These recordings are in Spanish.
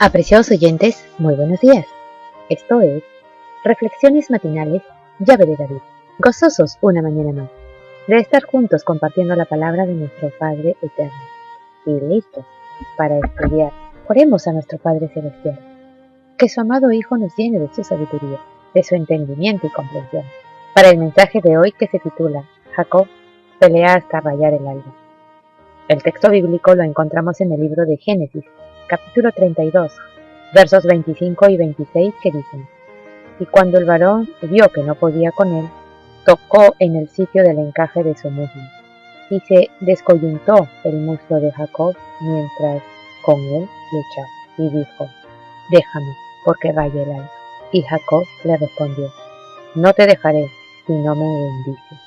Apreciados oyentes, muy buenos días. Esto es Reflexiones Matinales, Llave de David. Gozosos una mañana más de estar juntos compartiendo la palabra de nuestro Padre Eterno. Y listos para estudiar. Oremos a nuestro Padre Celestial. Que su amado Hijo nos llene de su sabiduría, de su entendimiento y comprensión. Para el mensaje de hoy que se titula Jacob pelea hasta rayar el alba. El texto bíblico lo encontramos en el libro de Génesis, capítulo 32, versos 25 y 26 que dicen: Y cuando el varón vio que no podía con él, tocó en el sitio del encaje de su muslo, y se descoyuntó el muslo de Jacob mientras con él luchaba, y dijo: Déjame, porque raya el alba. Y Jacob le respondió: No te dejaré, si no me bendices.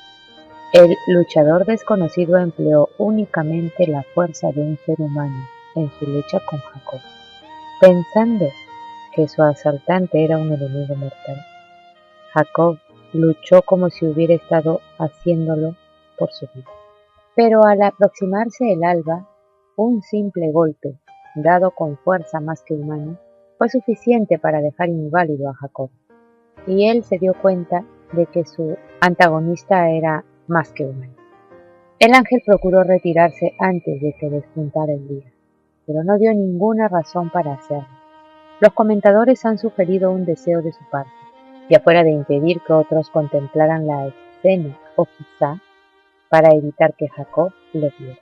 El luchador desconocido empleó únicamente la fuerza de un ser humano en su lucha con Jacob, pensando que su asaltante era un enemigo mortal. Jacob luchó como si hubiera estado haciéndolo por su vida. Pero al aproximarse el alba, un simple golpe, dado con fuerza más que humana, fue suficiente para dejar inválido a Jacob, y él se dio cuenta de que su antagonista era más que humano. El ángel procuró retirarse antes de que despuntara el día, pero no dio ninguna razón para hacerlo. Los comentadores han sugerido un deseo de su parte, ya fuera de impedir que otros contemplaran la escena o quizá para evitar que Jacob lo viera.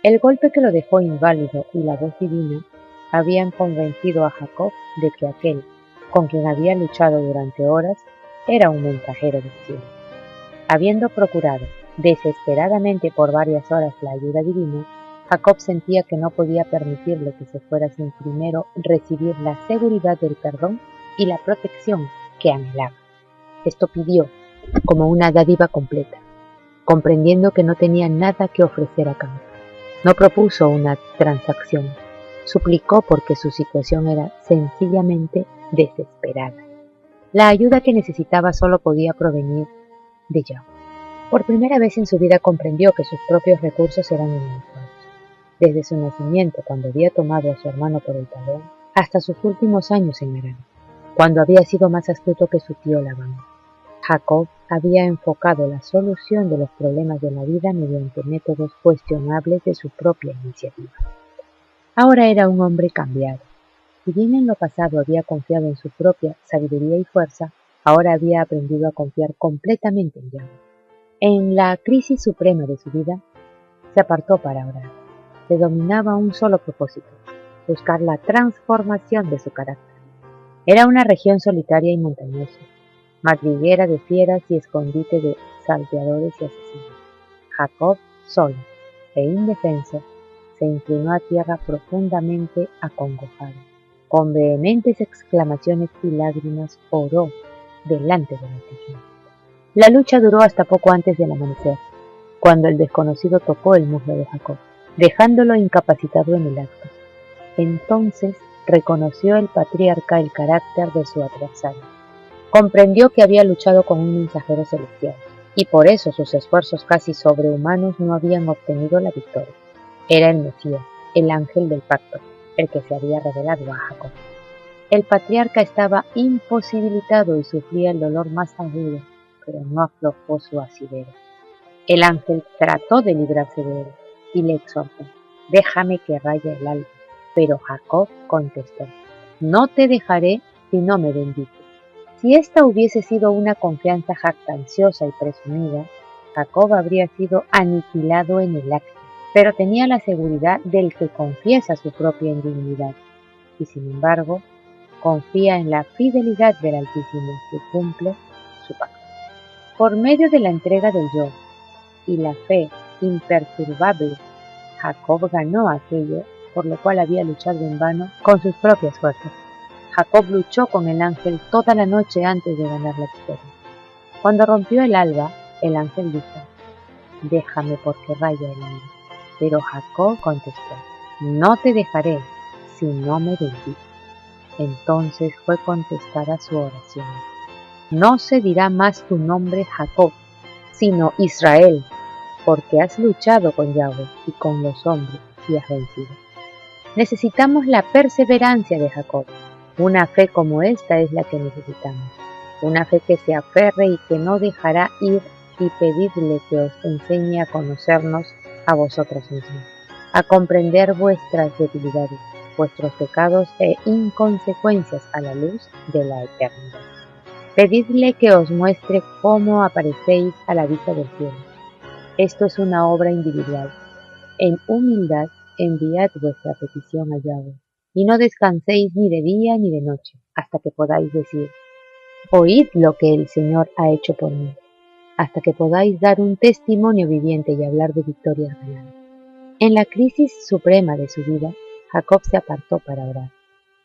El golpe que lo dejó inválido y la voz divina habían convencido a Jacob de que aquel, con quien había luchado durante horas, era un mensajero del cielo. Habiendo procurado desesperadamente por varias horas la ayuda divina, Jacob sentía que no podía permitirle que se fuera sin primero recibir la seguridad del perdón y la protección que anhelaba. Esto pidió como una dádiva completa, comprendiendo que no tenía nada que ofrecer a cambio. No propuso una transacción, suplicó porque su situación era sencillamente desesperada. La ayuda que necesitaba solo podía provenir de Yahweh. Por primera vez en su vida comprendió que sus propios recursos eran ilimitados. Desde su nacimiento, cuando había tomado a su hermano por el talón, hasta sus últimos años en Harán, cuando había sido más astuto que su tío Labán. Jacob había enfocado la solución de los problemas de la vida mediante métodos cuestionables de su propia iniciativa. Ahora era un hombre cambiado. Si bien en lo pasado había confiado en su propia sabiduría y fuerza, ahora había aprendido a confiar completamente en Yahweh. En la crisis suprema de su vida, se apartó para orar. Le dominaba un solo propósito: buscar la transformación de su carácter. Era una región solitaria y montañosa, madriguera de fieras y escondite de salteadores y asesinos. Jacob, solo e indefenso, se inclinó a tierra profundamente acongojado. Con vehementes exclamaciones y lágrimas oró delante del Altísimo. La lucha duró hasta poco antes del amanecer, cuando el desconocido tocó el muslo de Jacob, dejándolo incapacitado en el acto. Entonces reconoció el patriarca el carácter de su adversario. Comprendió que había luchado con un mensajero celestial, y por eso sus esfuerzos casi sobrehumanos no habían obtenido la victoria. Era el Mesías, el ángel del pacto, el que se había revelado a Jacob. El patriarca estaba imposibilitado y sufría el dolor más agudo, pero no aflojó su asidero. El ángel trató de librarse de él y le exhortó: Déjame que raye el alba. Pero Jacob contestó: No te dejaré si no me bendices. Si esta hubiese sido una confianza jactanciosa y presumida, Jacob habría sido aniquilado en el acto, pero tenía la seguridad del que confiesa su propia indignidad y, sin embargo, confía en la fidelidad del Altísimo que cumple su pacto. Por medio de la entrega del yo y la fe imperturbable, Jacob ganó aquello por lo cual había luchado en vano con sus propias fuerzas. Jacob luchó con el ángel toda la noche antes de ganar la victoria. Cuando rompió el alba, el ángel dijo: Déjame, porque raya el alba. Pero Jacob contestó: No te dejaré si no me bendices. Entonces fue contestada su oración: No se dirá más tu nombre Jacob, sino Israel, porque has luchado con Yahweh y con los hombres y has vencido. Necesitamos la perseverancia de Jacob. Una fe como esta es la que necesitamos. Una fe que se aferre y que no dejará ir, y pedidle que os enseñe a conocernos a vosotros mismos, a comprender vuestras debilidades, vuestros pecados e inconsecuencias a la luz de la eternidad. Pedidle que os muestre cómo aparecéis a la vista del cielo. Esto es una obra individual. En humildad enviad vuestra petición a Yahweh, y no descanséis ni de día ni de noche, hasta que podáis decir: oíd lo que el Señor ha hecho por mí, hasta que podáis dar un testimonio viviente y hablar de victorias ganadas. En la crisis suprema de su vida, Jacob se apartó para orar.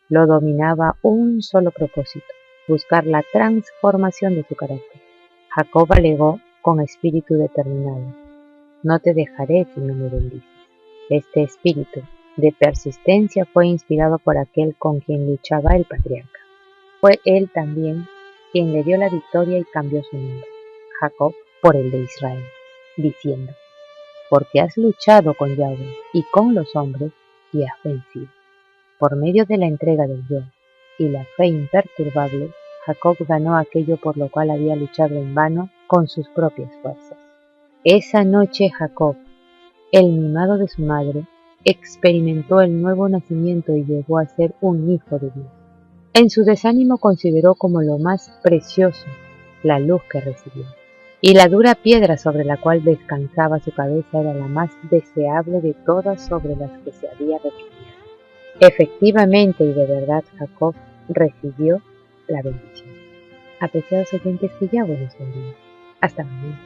Lo dominaba un solo propósito: buscar la transformación de su carácter. Jacob alegó con espíritu determinado: no te dejaré si no me bendices. Este espíritu de persistencia fue inspirado por aquel con quien luchaba el patriarca. Fue él también quien le dio la victoria y cambió su nombre, Jacob, por el de Israel, diciendo: porque has luchado con Yahweh y con los hombres y has vencido. Por medio de la entrega del yo y la fe imperturbable, Jacob ganó aquello por lo cual había luchado en vano con sus propias fuerzas. Esa noche Jacob, el mimado de su madre, experimentó el nuevo nacimiento y llegó a ser un hijo de Dios. En su desánimo consideró como lo más precioso la luz que recibió, y la dura piedra sobre la cual descansaba su cabeza era la más deseable de todas sobre las que se había reunido. Efectivamente y de verdad Jacob recibió la bendición. Apreciados oyentes, que Yahweh nos bendiga. Hasta mañana.